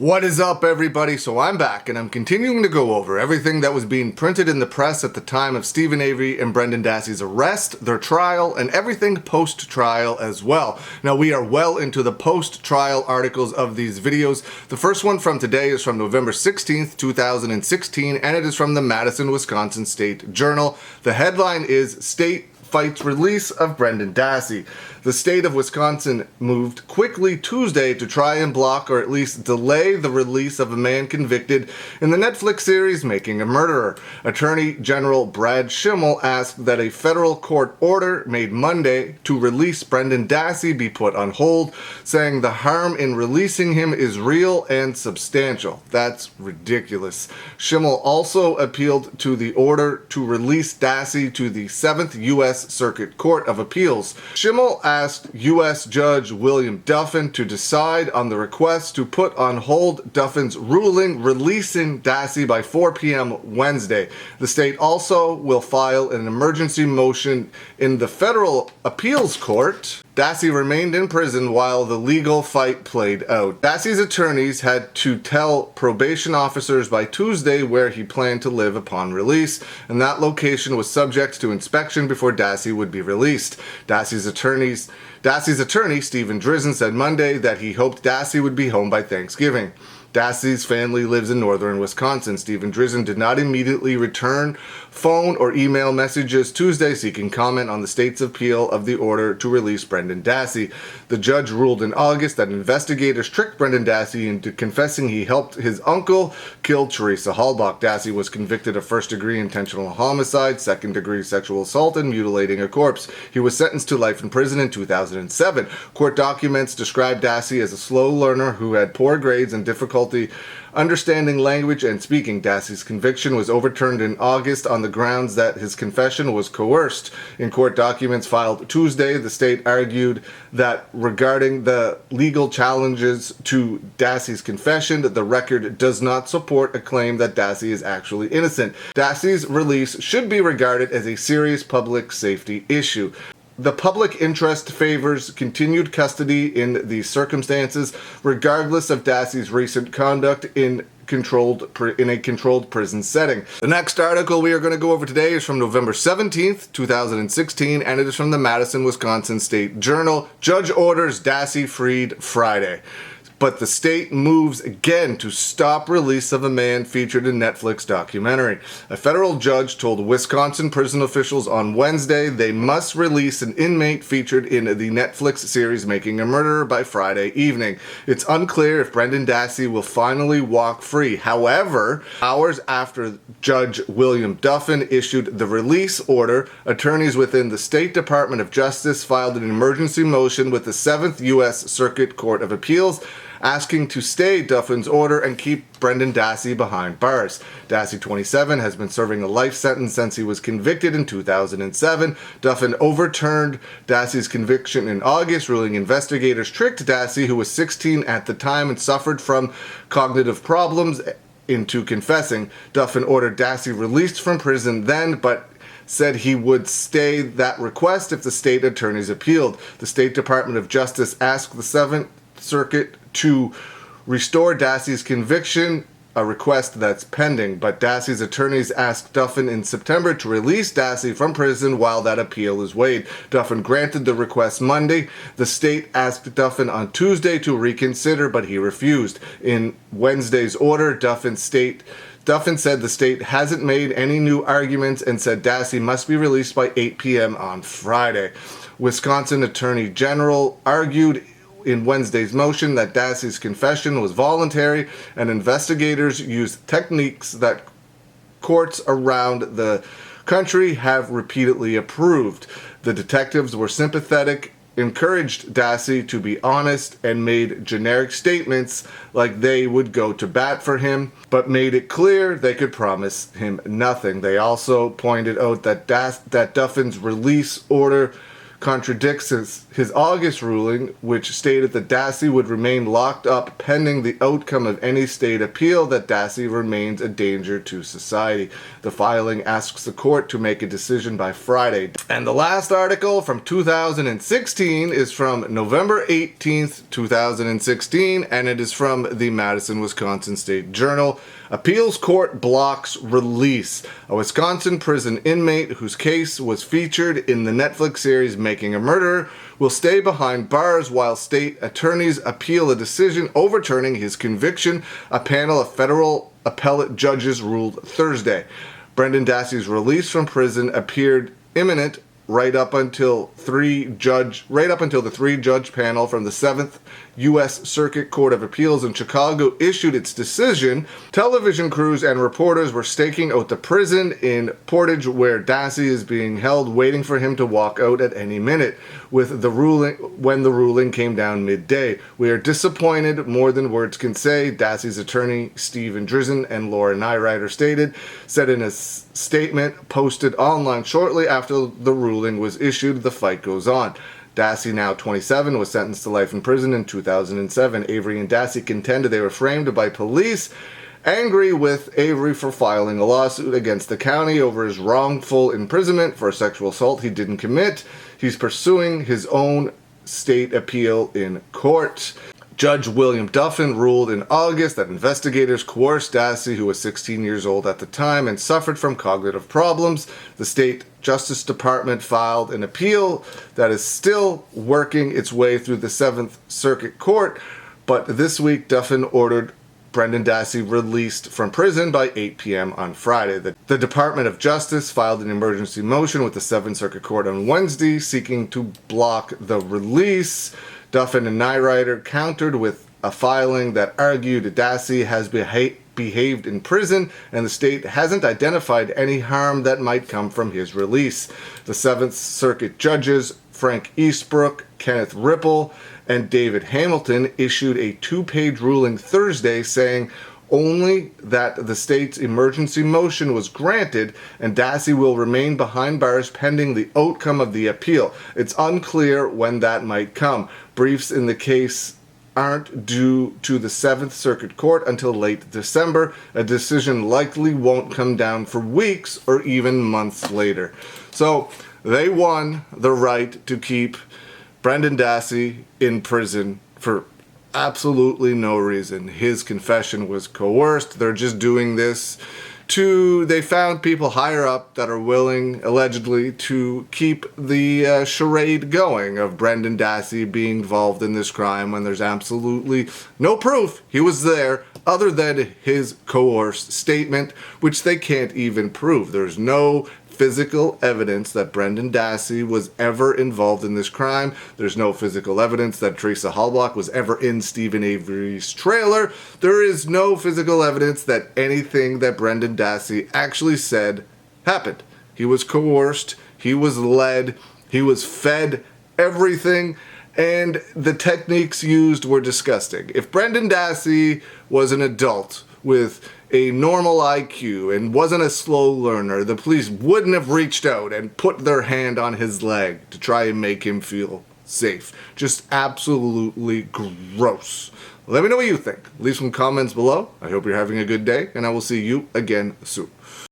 What is up, everybody? So I'm back and I'm continuing to go over everything that was being printed in the press at the time of Stephen Avery and Brendan Dassey's arrest, their trial, and everything post-trial as well. Now we are well into the post-trial articles of these videos. The first one from today is from November 16th, 2016, and it is from the Madison, Wisconsin State Journal. The headline is "State Fights Release of Brendan Dassey." The state of Wisconsin moved quickly Tuesday to try and block or at least delay the release of a man convicted in the Netflix series Making a Murderer. Attorney General Brad Schimmel asked that a federal court order made Monday to release Brendan Dassey be put on hold, saying the harm in releasing him is real and substantial. That's ridiculous. Schimmel also appealed to the order to release Dassey to the 7th U.S. Circuit Court of Appeals. Schimmel asked U.S. Judge William Duffin to decide on the request to put on hold Duffin's ruling releasing Dassey by 4 p.m. Wednesday. The state also will file an emergency motion in the federal appeals court. Dassey remained in prison while the legal fight played out. Dassey's attorneys had to tell probation officers by Tuesday where he planned to live upon release, and that location was subject to inspection before Dassey would be released. Dassey's attorney, Stephen Drizzen, said Monday that he hoped Dassey would be home by Thanksgiving. Dassey's family lives in northern Wisconsin. Stephen Drizzen did not immediately return phone or email messages Tuesday seeking comment on the state's appeal of the order to release Brendan Dassey. The judge ruled in August that investigators tricked Brendan Dassey into confessing he helped his uncle kill Teresa Halbach. Dassey was convicted of first-degree intentional homicide, second-degree sexual assault, and mutilating a corpse. He was sentenced to life in prison in 2007. Court documents describe Dassey as a slow learner who had poor grades and difficulty understanding language and speaking. Dassey's conviction was overturned in August on the grounds that his confession was coerced. In court documents filed Tuesday, the state argued that regarding the legal challenges to Dassey's confession, that the record does not support a claim that Dassey is actually innocent. Dassey's release should be regarded as a serious public safety issue. The public interest favors continued custody in these circumstances, regardless of Dassey's recent conduct in a controlled prison setting. The next article we are going to go over today is from November 17th, 2016, and it is from the Madison, Wisconsin State Journal. Judge orders Dassey freed Friday. But the state moves again to stop release of a man featured in Netflix documentary. A federal judge told Wisconsin prison officials on Wednesday they must release an inmate featured in the Netflix series Making a Murderer by Friday evening. It's unclear if Brendan Dassey will finally walk free. However, hours after Judge William Duffin issued the release order, attorneys within the State Department of Justice filed an emergency motion with the 7th U.S. Circuit Court of Appeals, asking to stay Duffin's order and keep Brendan Dassey behind bars. Dassey, 27, has been serving a life sentence since he was convicted in 2007. Duffin overturned Dassey's conviction in August, ruling investigators tricked Dassey, who was 16 at the time and suffered from cognitive problems, into confessing. Duffin ordered Dassey released from prison then, but said he would stay that request if the state attorneys appealed. The State Department of Justice asked the 7th Circuit to restore Dassey's conviction, a request that's pending, but Dassey's attorneys asked Duffin in September to release Dassey from prison while that appeal is weighed. Duffin granted the request Monday. The state asked Duffin on Tuesday to reconsider, but he refused. In Wednesday's order, Duffin said the state hasn't made any new arguments and said Dassey must be released by 8 p.m. on Friday. Wisconsin Attorney General argued in Wednesday's motion that Dassey's confession was voluntary, and investigators used techniques that courts around the country have repeatedly approved. The detectives were sympathetic, encouraged Dassey to be honest, and made generic statements like they would go to bat for him, but made it clear they could promise him nothing. They also pointed out that Duffin's release order contradicts his August ruling, which stated that Dassey would remain locked up pending the outcome of any state appeal, that Dassey remains a danger to society. The filing asks the court to make a decision by Friday. And the last article from 2016 is from November 18th, 2016, and it is from the Madison, Wisconsin State Journal. Appeals court blocks release. A Wisconsin prison inmate whose case was featured in the Netflix series Making a Murderer will stay behind bars while state attorneys appeal a decision overturning his conviction, a panel of federal appellate judges ruled Thursday. Brendan Dassey's release from prison appeared imminent right up until the three-judge panel from the 7th U.S. Circuit Court of Appeals in Chicago issued its decision. Television crews and reporters were staking out the prison in Portage where Dassey is being held, waiting for him to walk out at any minute. When the ruling came down midday, "We are disappointed more than words can say," Dassey's attorney Stephen Drizzen and Laura Nyrider said in a statement posted online shortly after the ruling was issued. The fight goes on. Dassey, now 27, was sentenced to life in prison in 2007. Avery and Dassey contended they were framed by police, angry with Avery for filing a lawsuit against the county over his wrongful imprisonment for a sexual assault he didn't commit. He's pursuing his own state appeal in court. Judge William Duffin ruled in August that investigators coerced Dassey, who was 16 years old at the time and suffered from cognitive problems. The state Justice Department filed an appeal that is still working its way through the 7th Circuit Court, but this week Duffin ordered Brendan Dassey released from prison by 8 p.m. on Friday. The Department of Justice filed an emergency motion with the 7th Circuit Court on Wednesday seeking to block the release. Duffin and Nyrider countered with a filing that argued Dassey has behaved in prison and the state hasn't identified any harm that might come from his release. The 7th Circuit judges Frank Eastbrook, Kenneth Ripple, and David Hamilton issued a 2-page ruling Thursday saying only that the state's emergency motion was granted and Dassey will remain behind bars pending the outcome of the appeal. It's unclear when that might come. Briefs in the case aren't due to the 7th Circuit Court until late December. A decision likely won't come down for weeks or even months later. So they won the right to keep Brendan Dassey in prison for absolutely no reason. His confession was coerced. They're just doing this they found people higher up that are willing, allegedly, to keep the charade going of Brendan Dassey being involved in this crime when there's absolutely no proof he was there other than his coerced statement, which they can't even prove. There's no physical evidence that Brendan Dassey was ever involved in this crime. There's no physical evidence that Teresa Halbach was ever in Stephen Avery's trailer. There is no physical evidence that anything that Brendan Dassey actually said happened. He was coerced, he was led, he was fed everything, and the techniques used were disgusting. If Brendan Dassey was an adult with a normal IQ and wasn't a slow learner, the police wouldn't have reached out and put their hand on his leg to try and make him feel safe. Just absolutely gross. Let me know what you think. Leave some comments below. I hope you're having a good day, and I will see you again soon.